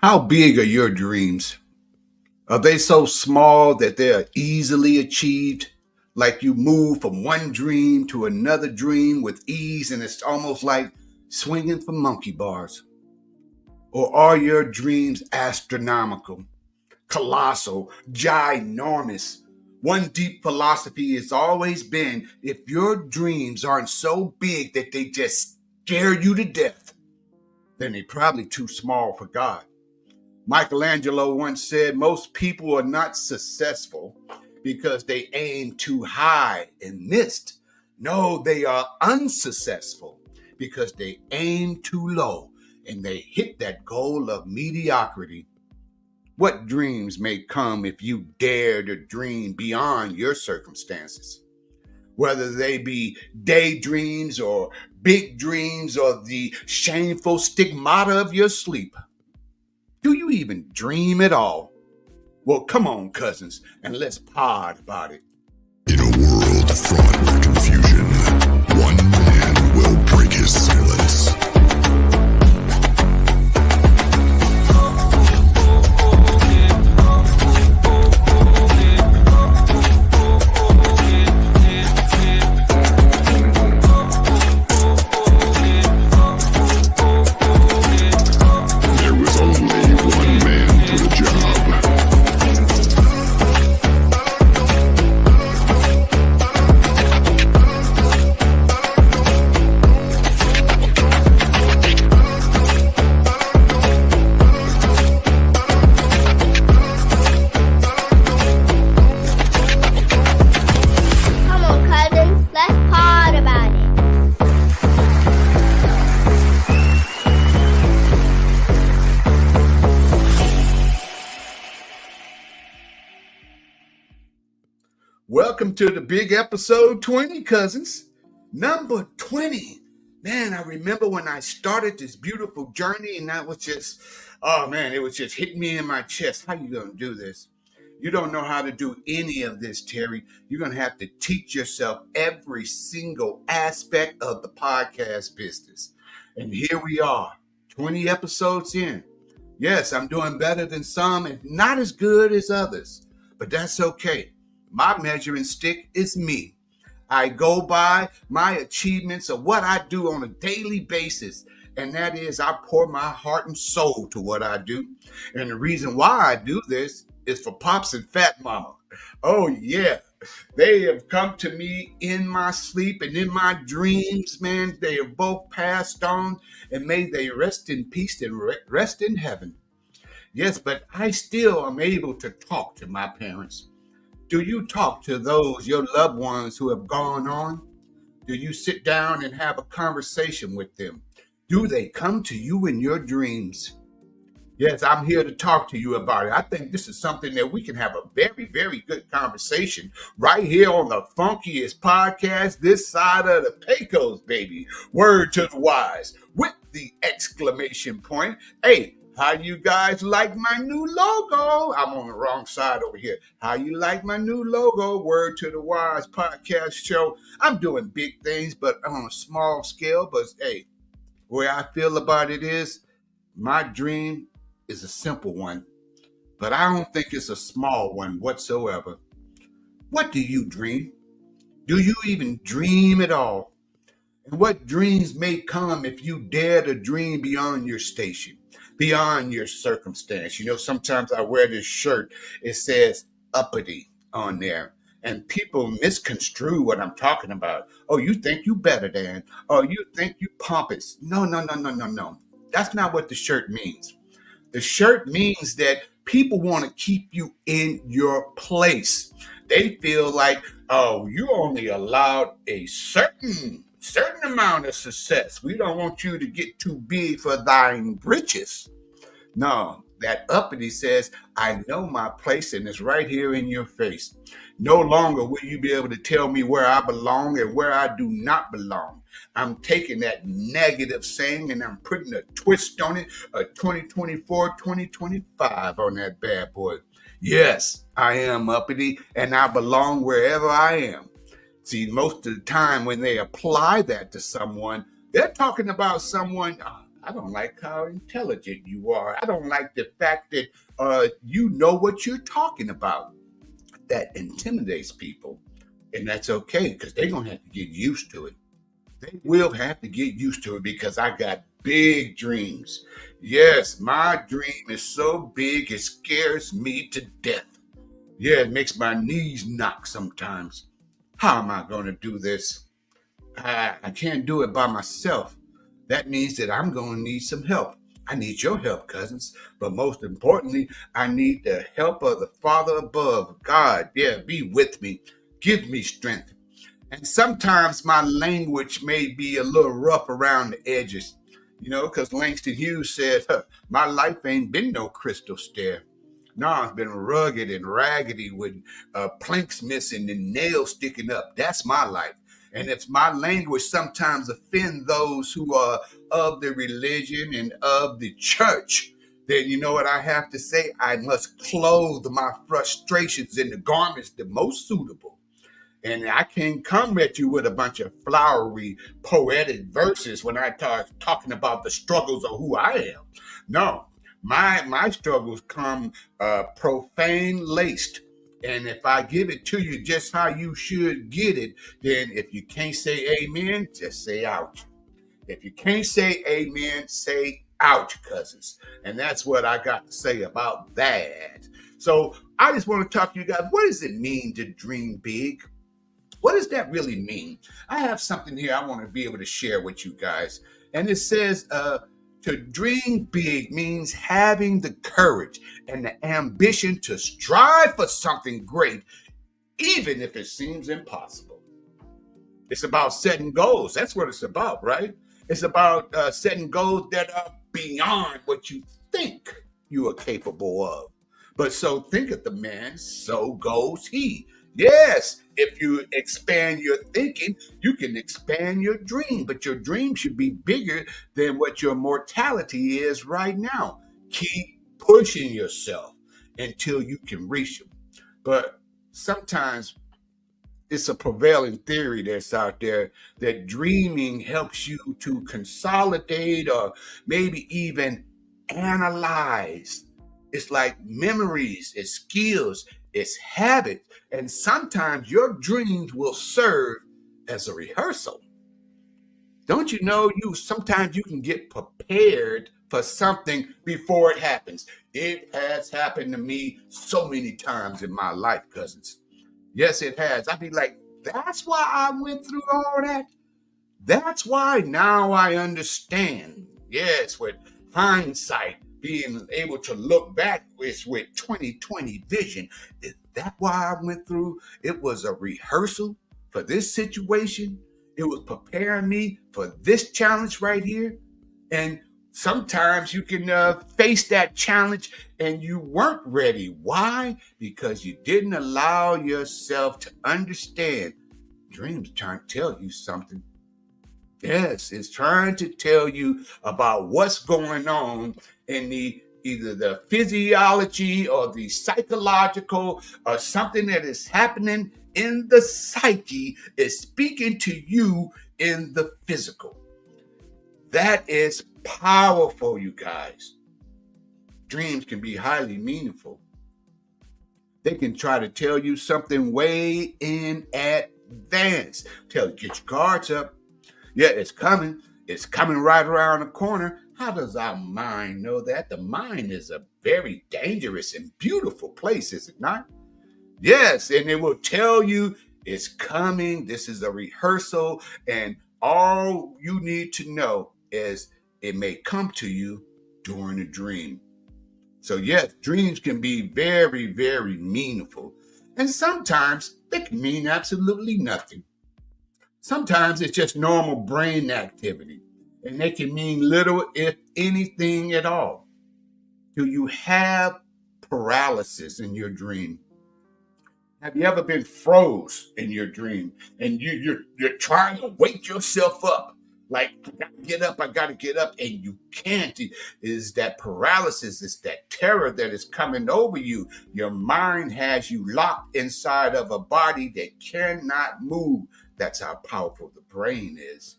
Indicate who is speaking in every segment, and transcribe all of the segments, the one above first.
Speaker 1: How big are your dreams? Are they so small that they are easily achieved? Like you move from one dream to another dream with ease, and it's almost like swinging from monkey bars? Or are your dreams astronomical, colossal, ginormous? One deep philosophy has always been if your dreams aren't so big that they just scare you to death, then they're probably too small for God. Michelangelo once said most people are not successful because they aim too high and missed. No, they are unsuccessful because they aim too low and they hit that goal of mediocrity. What dreams may come if you dare to dream beyond your circumstances? Whether they be daydreams or big dreams or the shameful stigmata of your sleep. Do you even dream at all? Well, come on, cousins, and let's pod about it.
Speaker 2: In a world fraught with confusion, one man will break his silence. There was only one man for the job.
Speaker 3: Come on, cousins, let's pod about it.
Speaker 1: Welcome to the big episode 20, cousins. Number 20. Man, I remember when I started this beautiful journey and that was just, oh man, it was just hitting me in my chest. How you going to do this? You don't know how to do any of this, Terry. You're going to have to teach yourself every single aspect of the podcast business. And here we are, 20 episodes in. Yes, I'm doing better than some and not as good as others, but that's okay. My measuring stick is me. I go by my achievements of what I do on a daily basis. And that is I pour my heart and soul to what I do. And the reason why I do this is for Pops and Fat Mama. Oh yeah. They have come to me in my sleep and in my dreams, man. They have both passed on and may they rest in peace and rest in heaven. Yes, but I still am able to talk to my parents. Do you talk to those, your loved ones who have gone on? Do you sit down and have a conversation with them? Do they come to you in your dreams? Yes, I'm here to talk to you about it. I think this is something that we can have a very, very good conversation right here on the funkiest podcast this side of the Pecos, baby. Word to the wise with the exclamation point. Hey, how you guys like my new logo? I'm on the wrong side over here. How you like my new logo? Word to the wise podcast show. I'm doing big things, but on a small scale. But hey, the way I feel about it is my dream is a simple one, but I don't think it's a small one whatsoever. What do you dream? Do you even dream at all? And what dreams may come if you dare to dream beyond your station, beyond your circumstance? You know, sometimes I wear this shirt, it says uppity on there. And people misconstrue what I'm talking about. Oh, you think you better than? Oh, you think you pompous? No, no, no, no, no, no. That's not what the shirt means. The shirt means that people want to keep you in your place. They feel like, oh, you only allowed a certain amount of success. We don't want you to get too big for thine britches. No, that uppity says, I know my place and it's right here in your face. No longer will you be able to tell me where I belong and where I do not belong. I'm taking that negative saying and I'm putting a twist on it, a 2024, 2025 on that bad boy. Yes, I am uppity and I belong wherever I am. See, most of the time when they apply that to someone, they're talking about someone, I don't like how intelligent you are. I don't like the fact that you know what you're talking about. That intimidates people. And that's okay because they're going to have to get used to it. They will have to get used to it because I got big dreams. Yes, my dream is so big it scares me to death. Yeah, it makes my knees knock sometimes. How am I going to do this? I can't do it by myself. That means that I'm going to need some help. I need your help, cousins. But most importantly, I need the help of the Father above. God, yeah, be with me. Give me strength. And sometimes my language may be a little rough around the edges, because Langston Hughes said, my life ain't been no crystal stair. No, it's been rugged and raggedy with planks missing and nails sticking up. That's my life. And if my language sometimes offend those who are of the religion and of the church, then you know what I have to say? I must clothe my frustrations in the garments the most suitable. And I can't come at you with a bunch of flowery, poetic verses when I start talking about the struggles of who I am. No, my struggles come profane laced. And if I give it to you just how you should get it, then if you can't say amen, just say ouch. If you can't say amen, say ouch, cousins. And that's what I got to say about that. So I just want to talk to you guys. What does it mean to dream big? What does that really mean? I have something here I want to be able to share with you guys. And it says to dream big means having the courage and the ambition to strive for something great, even if it seems impossible. It's about setting goals. That's what it's about, right? It's about setting goals that are beyond what you think you are capable of. But so thinketh the man, so goes he. Yes, if you expand your thinking, you can expand your dream, but your dream should be bigger than what your mortality is right now. Keep pushing yourself until you can reach them. But sometimes it's a prevailing theory that's out there that dreaming helps you to consolidate or maybe even analyze. It's like memories, it's skills, it's habits. And sometimes your dreams will serve as a rehearsal. Don't you know sometimes you can get prepared for something before it happens? It has happened to me so many times in my life, cousins. Yes, it has. I'd be like, that's why I went through all that. That's why now I understand. Yes, with hindsight, being able to look back with 2020 vision. Is that why I went through? It was a rehearsal for this situation. It was preparing me for this challenge right here. And sometimes you can face that challenge and you weren't ready. Why? Because you didn't allow yourself to understand. Dreams trying to tell you something. Yes, it's trying to tell you about what's going on in either the physiology or the psychological or something that is happening in the psyche is speaking to you in the physical. That is powerful, you guys. Dreams can be highly meaningful. They can try to tell you something way in advance. Tell you, get your guards up. Yeah, it's coming. It's coming right around the corner. How does our mind know that? The mind is a very dangerous and beautiful place, is it not? Yes, and it will tell you it's coming. This is a rehearsal. And all you need to know is it may come to you during a dream. So yes, dreams can be very, very meaningful. And sometimes they can mean absolutely nothing. Sometimes it's just normal brain activity. And they can mean little, if anything at all. Do you have paralysis in your dream? Have you ever been froze in your dream and you're trying to wake yourself up? Like, I gotta get up, and you can't. Is that paralysis, it's that terror that is coming over you. Your mind has you locked inside of a body that cannot move. That's how powerful the brain is.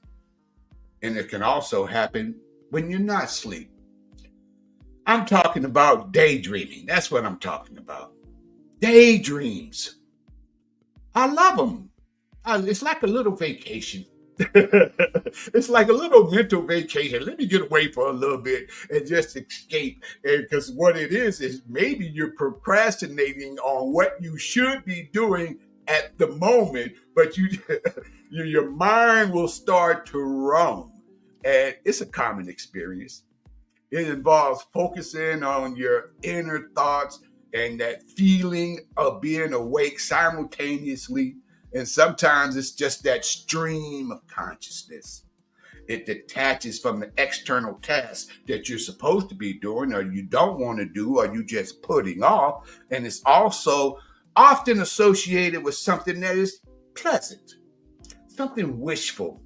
Speaker 1: And it can also happen when you're not asleep. I'm talking about daydreaming. That's what I'm talking about. Daydreams. I love them. It's like a little vacation. It's like a little mental vacation. Let me get away for a little bit and just escape. Because what it is maybe you're procrastinating on what you should be doing at the moment, but your mind will start to roam. And it's a common experience. It involves focusing on your inner thoughts and that feeling of being awake simultaneously. And sometimes it's just that stream of consciousness. It detaches from the external tasks that you're supposed to be doing or you don't want to do or you just putting off. And it's also often associated with something that is pleasant, something wishful.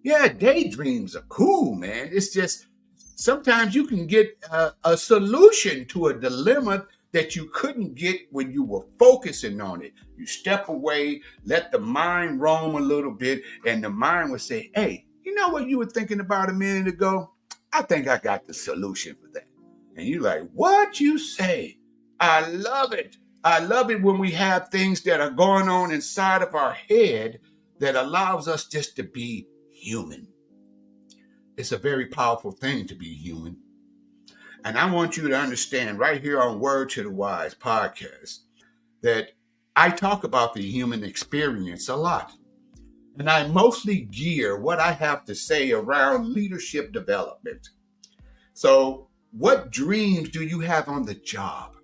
Speaker 1: Yeah, daydreams are cool, man. It's just sometimes you can get a solution to a dilemma that you couldn't get when you were focusing on it. You step away, let the mind roam a little bit, and the mind will say, hey, you know what you were thinking about a minute ago? I think I got the solution for that. And you're like, what you say? I love it. I love it when we have things that are going on inside of our head that allows us just to be human. It's a very powerful thing to be human. And I want you to understand right here on Word to the Wise podcast that I talk about the human experience a lot. And I mostly gear what I have to say around leadership development. So what dreams do you have on the job?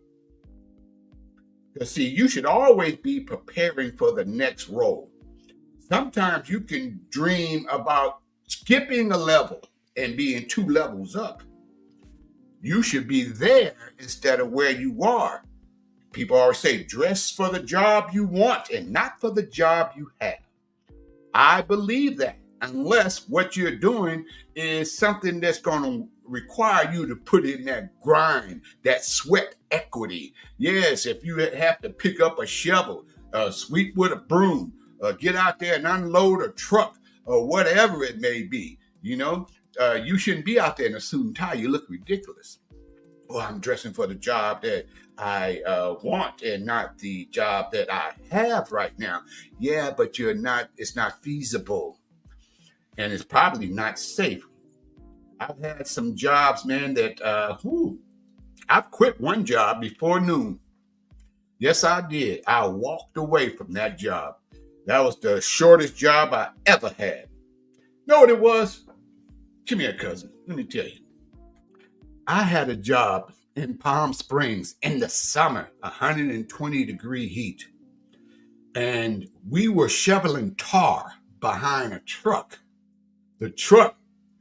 Speaker 1: Because see, you should always be preparing for the next role. Sometimes you can dream about skipping a level and being 2 levels up. You should be there instead of where you are. People always say, dress for the job you want and not for the job you have. I believe that unless what you're doing is something that's going to require you to put in that grind, that sweat equity. Yes, if you have to pick up a shovel, sweep with a broom, get out there and unload a truck or whatever it may be, you shouldn't be out there in a suit and tie. You look ridiculous. Well, I'm dressing for the job that I want and not the job that I have right now. Yeah, but it's not feasible. And it's probably not safe. I've had some jobs, man, that I've quit one job before noon. Yes, I did. I walked away from that job. That was the shortest job I ever had. Know what it was? Come here, cousin. Let me tell you. I had a job in Palm Springs in the summer, 120-degree heat. And we were shoveling tar behind a truck. The truck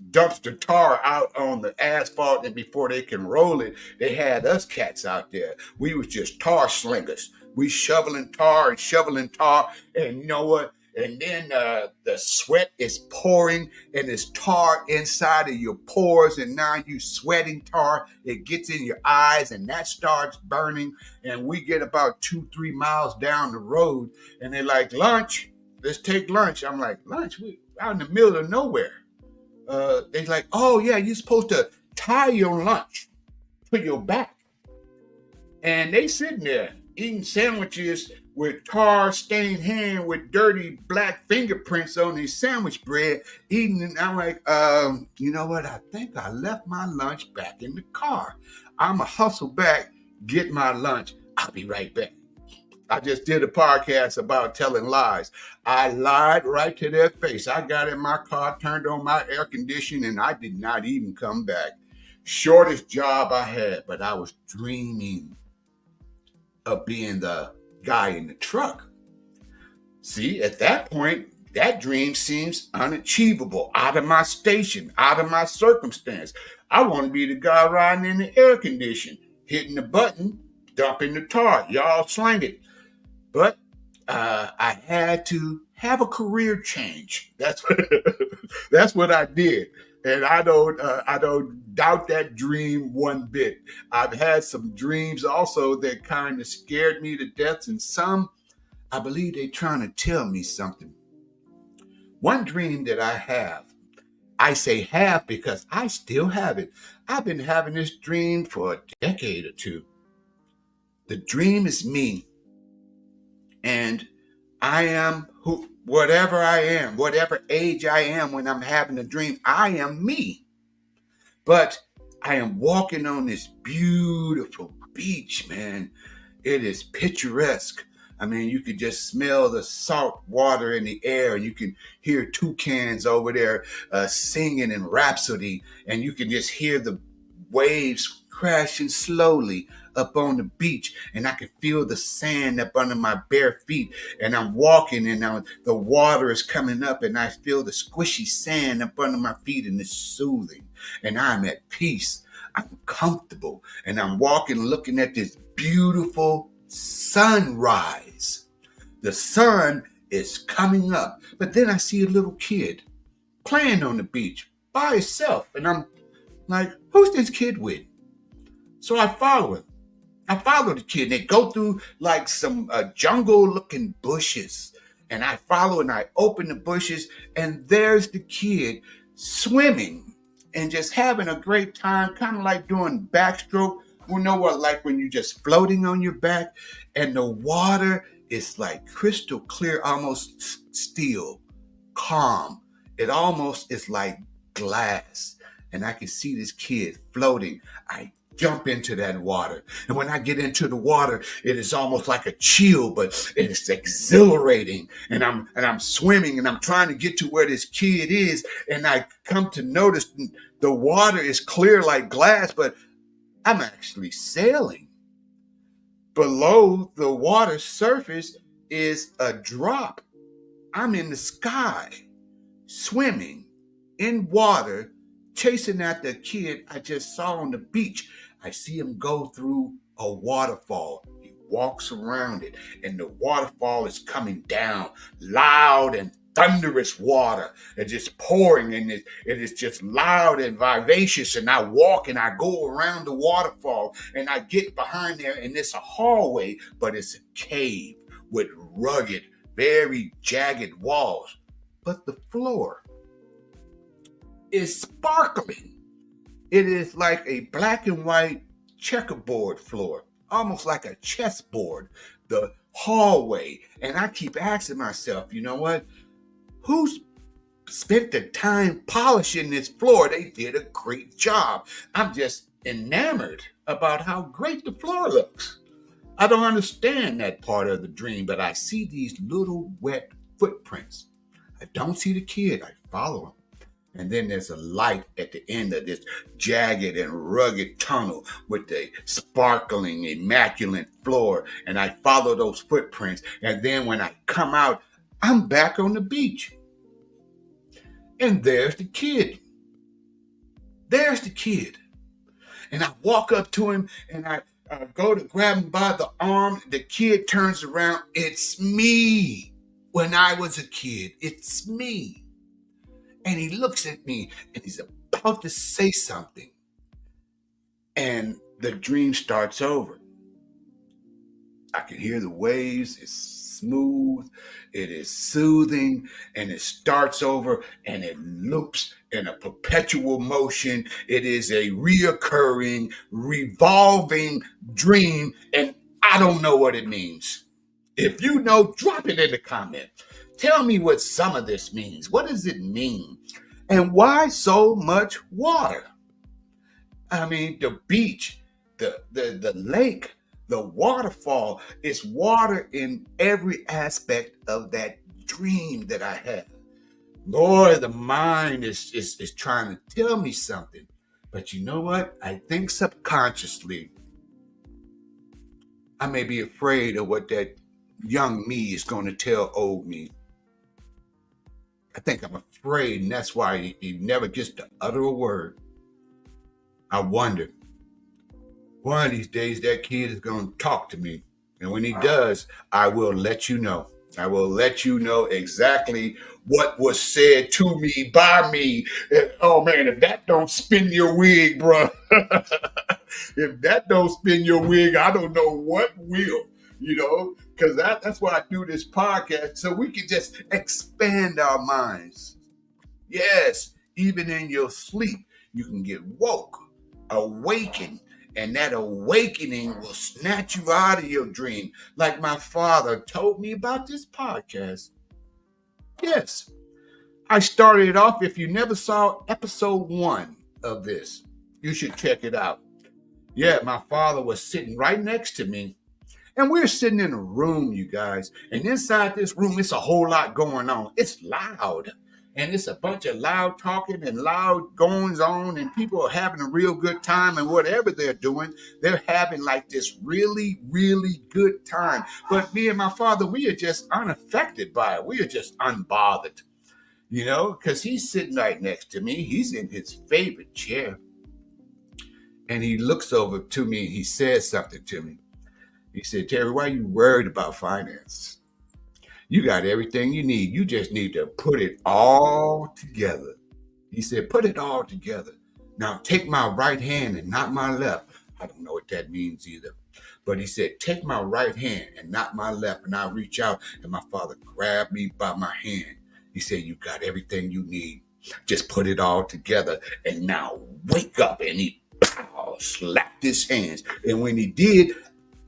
Speaker 1: dumps the tar out on the asphalt, and before they can roll it, they had us cats out there. We was just tar slingers. We shoveling tar, and you know what? And then the sweat is pouring, and it's tar inside of your pores, and now you sweating tar. It gets in your eyes, and that starts burning. And we get about 2-3 miles down the road, and they're like, lunch. Let's take lunch. I'm like, lunch? We out in the middle of nowhere. They're like, oh yeah, you're supposed to tie your lunch to your back. And they sitting there eating sandwiches with tar-stained hand with dirty black fingerprints on his sandwich bread, eating. And I'm like, you know what? I think I left my lunch back in the car. I'm going to hustle back, get my lunch. I'll be right back. I just did a podcast about telling lies. I lied right to their face. I got in my car, turned on my air conditioning, and I did not even come back. Shortest job I had, but I was dreaming of being the guy in the truck. See, at that point, that dream seems unachievable, out of my station, out of my circumstance. I want to be the guy riding in the air condition, hitting the button, dumping the tar. Y'all slang it. But I had to have a career change. That's what I did. And I don't doubt that dream one bit. I've had some dreams also that kind of scared me to death, and some, I believe they're trying to tell me something. One dream that I have, I say have because I still have it. I've been having this dream for a decade or two. The dream is me, and I am whatever I am, whatever age I am when I'm having a dream, I am me. But I am walking on this beautiful beach, man. It is picturesque. I mean, you could just smell the salt water in the air, and you can hear toucans over there singing in rhapsody, and you can just hear the waves crashing slowly up on the beach, and I can feel the sand up under my bare feet, and I'm walking, and now the water is coming up, and I feel the squishy sand up under my feet, and it's soothing, and I'm at peace. I'm comfortable, and I'm walking, looking at this beautiful sunrise. The sun is coming up, but then I see a little kid playing on the beach by himself, and I'm like, who's this kid with? So I follow him. I follow the kid, and they go through like some jungle-looking bushes, and I follow, and I open the bushes, and there's the kid swimming and just having a great time, kind of like doing backstroke. You know what, like when you're just floating on your back, and the water is like crystal clear, almost still, calm. It almost is like glass, and I can see this kid floating. I jump into that water, and when I get into the water, it is almost like a chill, but it is exhilarating, and I'm swimming, and I'm trying to get to where this kid is, and I come to notice the water is clear like glass, but I'm actually sailing. Below the water surface is a drop. I'm in the sky, swimming in water, chasing after a kid I just saw on the beach. I see him go through a waterfall. He walks around it, and the waterfall is coming down, loud and thunderous water. It's just pouring, and it is just loud and vivacious. And I walk, and I go around the waterfall, and I get behind there, and it's a hallway, but it's a cave with rugged, very jagged walls. But the floor is sparkling. It is like a black and white checkerboard floor, almost like a chessboard, the hallway. And I keep asking myself, you know what? Who's spent the time polishing this floor? They did a great job. I'm just enamored about how great the floor looks. I don't understand that part of the dream, but I see these little wet footprints. I don't see the kid. I follow him. And then there's a light at the end of this jagged and rugged tunnel with a sparkling, immaculate floor. And I follow those footprints. And then when I come out, I'm back on the beach. And there's the kid. There's the kid. And I walk up to him, and I go to grab him by the arm. The kid turns around. It's me. When I was a kid, it's me. And he looks at me, and he's about to say something. And the dream starts over. I can hear the waves. It's smooth. It is soothing. And it starts over, and it loops in a perpetual motion. It is a reoccurring, revolving dream. And I don't know what it means. If you know, drop it in the comments. Tell me what some of this means. What does it mean? And why so much water? I mean, the beach, the lake, the waterfall, it's water in every aspect of that dream that I had. Boy, the mind is trying to tell me something. But you know what? I think subconsciously, I may be afraid of what that young me is going to tell old me. I think I'm afraid, and that's why he never gets to utter a word. I wonder, one of these days that kid is going to talk to me. And when he does, I will let you know. I will let you know exactly what was said to me, by me. Oh, man, if that don't spin your wig, bro. If that don't spin your wig, I don't know what will. You know, because that's why I do this podcast, so we can just expand our minds. Yes, Even in your sleep, you can get woke, awakened, and that awakening will snatch you out of your dream. Like my father told me about this podcast. Yes, I started it off. If you never saw episode 1 of this, you should check it out. Yeah, my father was sitting right next to me. And we're sitting in a room, you guys. And inside this room, it's a whole lot going on. It's loud. And it's a bunch of loud talking and loud goings on. And people are having a real good time. And whatever they're doing, they're having like this really, really good time. But me and my father, we are just unaffected by it. We are just unbothered, because he's sitting right next to me. He's in his favorite chair. And he looks over to me. He says something to me. He said, Terry, why are you worried about finance? You got everything you need. You just need to put it all together. He said, put it all together. Now take my right hand and not my left. I don't know what that means either. But he said, take my right hand and not my left. And I reach out and my father grabbed me by my hand. He said, you got everything you need. Just put it all together. And now wake up. And he slapped his hands. And when he did,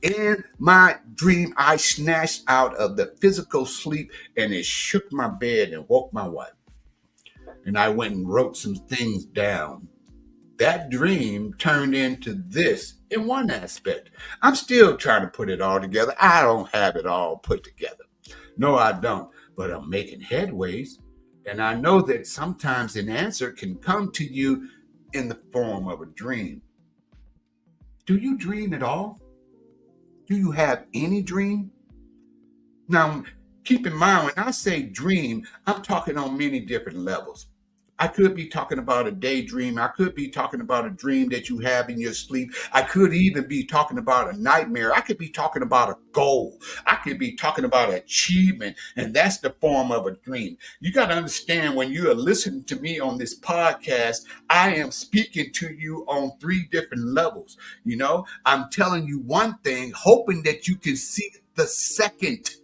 Speaker 1: in my dream, I snatched out of the physical sleep and it shook my bed and woke my wife. And I went and wrote some things down. That dream turned into this in one aspect. I'm still trying to put it all together. I don't have it all put together. No, I don't. But I'm making headways. And I know that sometimes an answer can come to you in the form of a dream. Do you dream at all? Do you have any dream? Now, keep in mind, when I say dream, I'm talking on many different levels. I could be talking about a daydream. I could be talking about a dream that you have in your sleep. I could even be talking about a nightmare. I could be talking about a goal. I could be talking about achievement, and that's the form of a dream. You got to understand, when you are listening to me on this podcast, I am speaking to you on 3 different levels. I'm telling you one thing, hoping that you can see the second,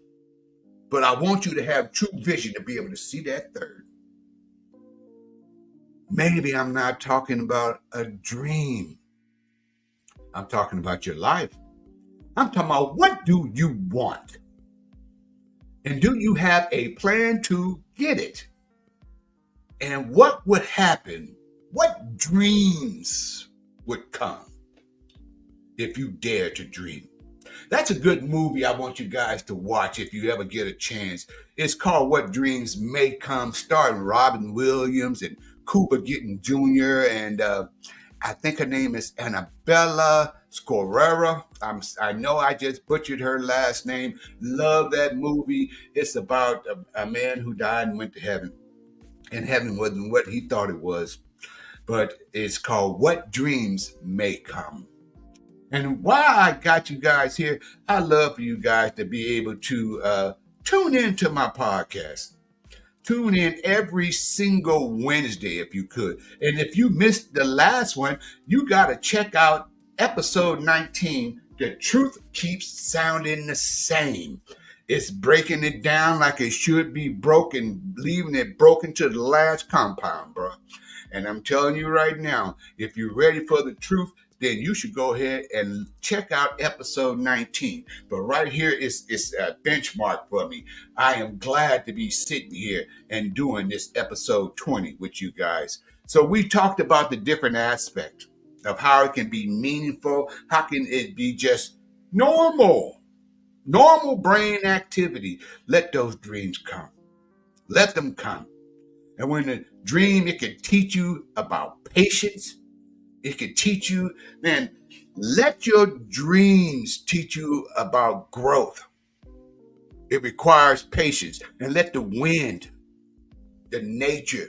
Speaker 1: but I want you to have true vision to be able to see that third. Maybe I'm not talking about a dream. I'm talking about your life. I'm talking about, what do you want? And do you have a plan to get it? And what would happen? What dreams would come if you dare to dream? That's a good movie I want you guys to watch if you ever get a chance. It's called What Dreams May Come, starring Robin Williams and Cuba Gooding Jr. and I think her name is Annabella Scorera. I know I just butchered her last name. Love that movie. It's about a man who died and went to heaven. And heaven wasn't what he thought it was. But it's called What Dreams May Come. And why I got you guys here, I love for you guys to be able to tune into my podcast. Tune in every single Wednesday if you could. And if you missed the last one, you got to check out episode 19. The truth keeps sounding the same. It's breaking it down like it should be broken, leaving it broken to the last compound, bro. And I'm telling you right now, if you're ready for the truth, then you should go ahead and check out episode 19. But right here is a benchmark for me. I am glad to be sitting here and doing this episode 20 with you guys. So we talked about the different aspects of how it can be meaningful. How can it be just normal brain activity? Let those dreams come. Let them come. And when a dream, it can teach you about patience. It can teach you, man, let your dreams teach you about growth. It requires patience. And let the wind, the nature,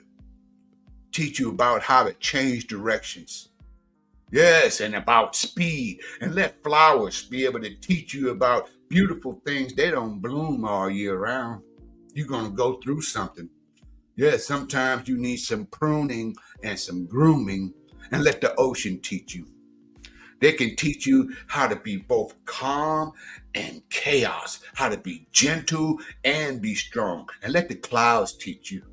Speaker 1: teach you about how to change directions. Yes, and about speed. And let flowers be able to teach you about beautiful things. They don't bloom all year round. You're going to go through something. Yes, sometimes you need some pruning and some grooming. And let the ocean teach you. They can teach you how to be both calm and chaos, how to be gentle and be strong. And let the clouds teach you.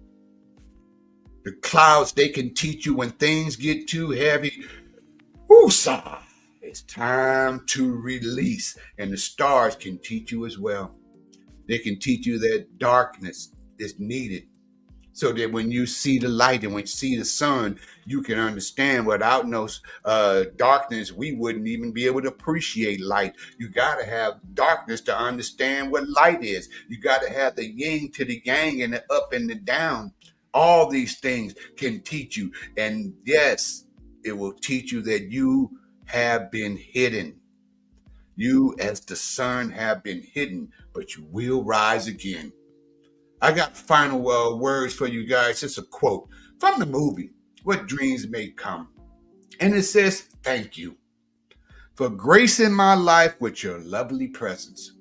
Speaker 1: The clouds, they can teach you when things get too heavy. Woosah! It's time to release. And the stars can teach you as well. They can teach you that darkness is needed, so that when you see the light and when you see the sun, you can understand. Without no darkness, we wouldn't even be able to appreciate light. You got to have darkness to understand what light is. You got to have the yin to the yang and the up and the down. All these things can teach you. And yes, it will teach you that you have been hidden. You, as the sun, have been hidden, but you will rise again. I got final words for you guys. It's a quote from the movie, What Dreams May Come. And it says, thank you for gracing my life with your lovely presence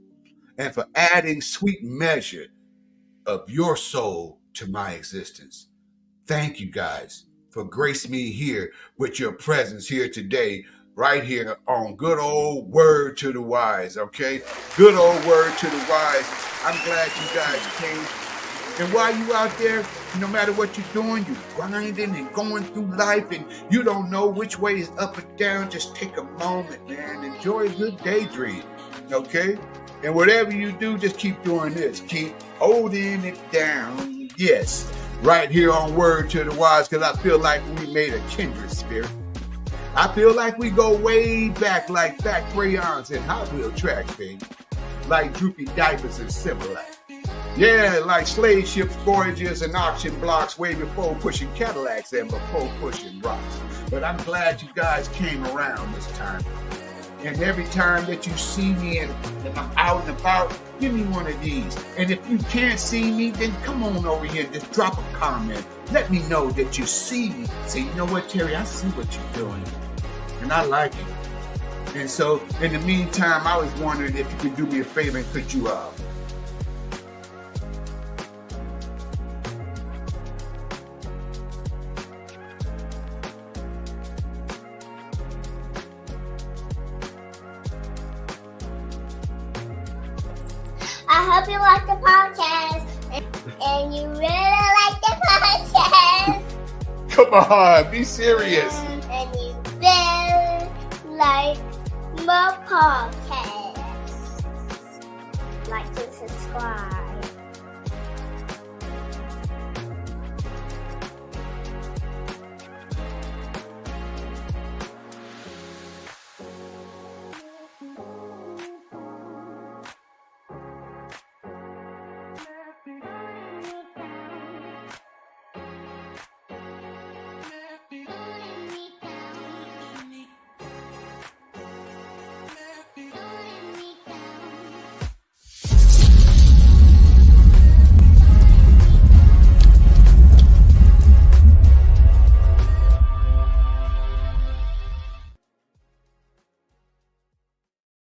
Speaker 1: and for adding sweet measure of your soul to my existence. Thank you guys for gracing me here with your presence here today, right here on Good Old Word to the Wise, okay? Good Old Word to the Wise. I'm glad you guys came. And while you out there, no matter what you're doing, you're grinding and going through life and you don't know which way is up or down, just take a moment, man. Enjoy a good daydream, okay? And whatever you do, just keep doing this. Keep holding it down. Yes, right here on Word to the Wise, because I feel like we made a kindred spirit. I feel like we go way back, like fat crayons and Hot Wheel tracks, baby. Like droopy diapers and similar. Yeah, like slave ships, voyages, and auction blocks way before pushing Cadillacs and before pushing rocks. But I'm glad you guys came around this time. And every time that you see me and I'm out and about, give me one of these. And if you can't see me, then come on over here and just drop a comment. Let me know that you see me. Say, you know what, Terry, I see what you're doing. And I like it. And so, in the meantime, I was wondering if you could do me a favor and could you
Speaker 3: I hope you like the podcast and you really like the podcast.
Speaker 1: Come on, be serious.
Speaker 3: And you really like my podcast. Like and subscribe.